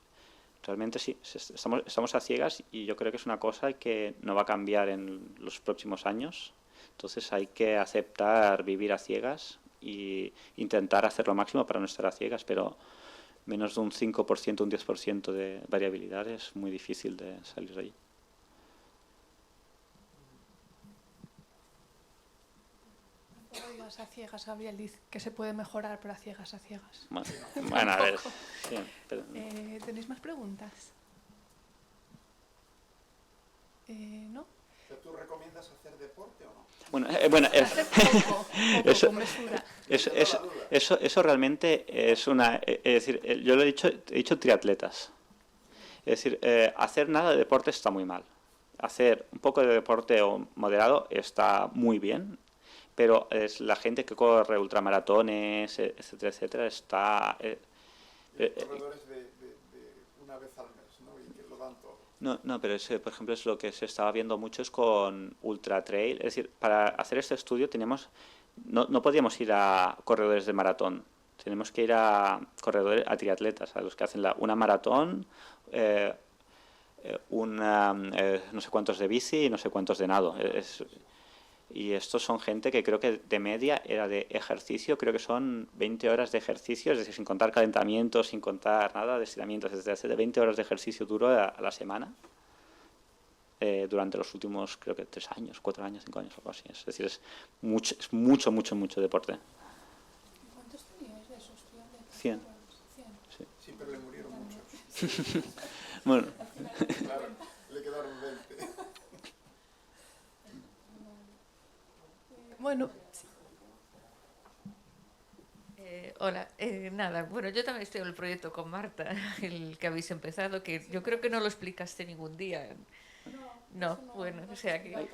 [SPEAKER 2] realmente sí, estamos a ciegas y yo creo que es una cosa que no va a cambiar en los próximos años. Entonces hay que aceptar vivir a ciegas e intentar hacer lo máximo para no estar a ciegas, pero menos de un 5%, un 10% de variabilidad es muy difícil de salir de ahí.
[SPEAKER 1] No digas a ciegas, Gabriel, dice que se puede mejorar, pero a ciegas.
[SPEAKER 2] Bueno, a ver. Sí, pero...
[SPEAKER 1] ¿Tenéis más preguntas? ¿No?
[SPEAKER 3] ¿Tú recomiendas hacer deporte o no?
[SPEAKER 2] Bueno,
[SPEAKER 1] Hacer poco, con mesura.
[SPEAKER 2] Eso realmente es una... Es decir, yo he dicho triatletas. Es decir, hacer nada de deporte está muy mal. Hacer un poco de deporte moderado está muy bien, pero es la gente que corre ultramaratones, etcétera, etcétera, está...
[SPEAKER 3] corredores de una vez al mes, ¿no? Y que lo dan todo.
[SPEAKER 2] No, pero por ejemplo, es lo que se estaba viendo mucho es con ultra trail. Es decir, para hacer este estudio no podíamos ir a corredores de maratón. Tenemos que ir a triatletas, a los que hacen una maratón, no sé cuántos de bici y no sé cuántos de nado. Y estos son gente que creo que de media era de ejercicio, creo que son 20 horas de ejercicio, es decir, sin contar calentamientos, sin contar nada de estiramientos, desde 20 horas de ejercicio duro a la semana, durante los últimos, creo que 3 años, 4 años, 5 años, algo así. Es decir, es mucho deporte.
[SPEAKER 1] ¿Cuántos teníais de esos triatletas?
[SPEAKER 2] 100.
[SPEAKER 3] Sí, pero le murieron muchos.
[SPEAKER 2] Bueno.
[SPEAKER 3] Claro, le quedaron 20.
[SPEAKER 1] Bueno,
[SPEAKER 5] hola, nada, bueno, yo también estoy en el proyecto con Marta, el que habéis empezado, que yo creo que no lo explicaste ningún día. No, bueno, o sea que... bueno,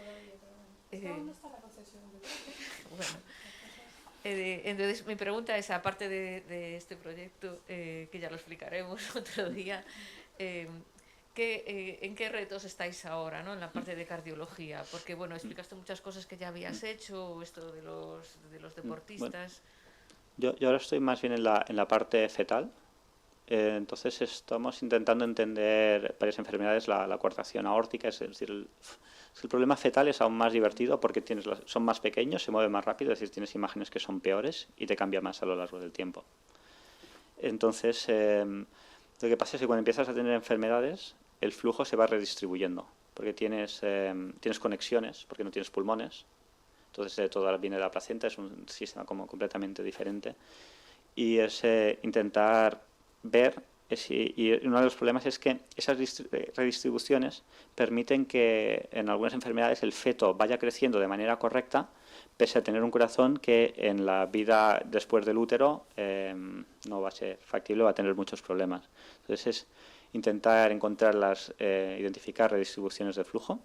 [SPEAKER 5] entonces mi pregunta es, aparte de este proyecto, que ya lo explicaremos otro día, ¿en qué retos estáis ahora, ¿no? En la parte de cardiología? Porque, bueno, explicaste muchas cosas que ya habías hecho, esto de los deportistas.
[SPEAKER 2] Bueno, yo ahora estoy más bien en la parte fetal. Entonces estamos intentando entender varias enfermedades, la coartación aórtica, es decir, el problema fetal es aún más divertido porque son más pequeños, se mueven más rápido, es decir, tienes imágenes que son peores y te cambia más a lo largo del tiempo. Entonces, lo que pasa es que cuando empiezas a tener enfermedades, el flujo se va redistribuyendo, porque tienes conexiones, porque no tienes pulmones, entonces todo viene de la placenta, es un sistema como completamente diferente, y es intentar ver, y uno de los problemas es que esas redistribuciones permiten que en algunas enfermedades el feto vaya creciendo de manera correcta, pese a tener un corazón que en la vida después del útero no va a ser factible, va a tener muchos problemas. Entonces es intentar identificar redistribuciones de flujo.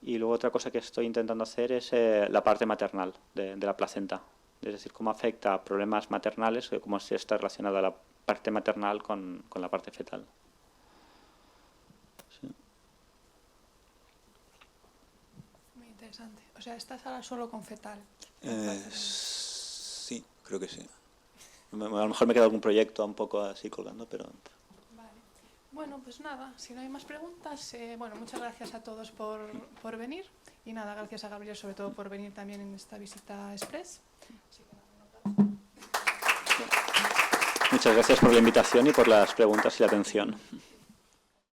[SPEAKER 2] Y luego otra cosa que estoy intentando hacer es la parte maternal de la placenta, es decir, cómo afecta problemas maternales, cómo se está relacionada la parte maternal con la parte fetal. Sí.
[SPEAKER 1] Interesante. O sea, esta sala solo con fetal.
[SPEAKER 6] Sí, creo que sí. A lo mejor me queda algún proyecto un poco así colgando, pero...
[SPEAKER 1] Vale. Bueno, pues nada, si no hay más preguntas, bueno, muchas gracias a todos por venir. Y nada, gracias a Gabriel sobre todo por venir también en esta visita express. Así que nada, un aplauso.
[SPEAKER 6] Muchas gracias por la invitación y por las preguntas y la atención.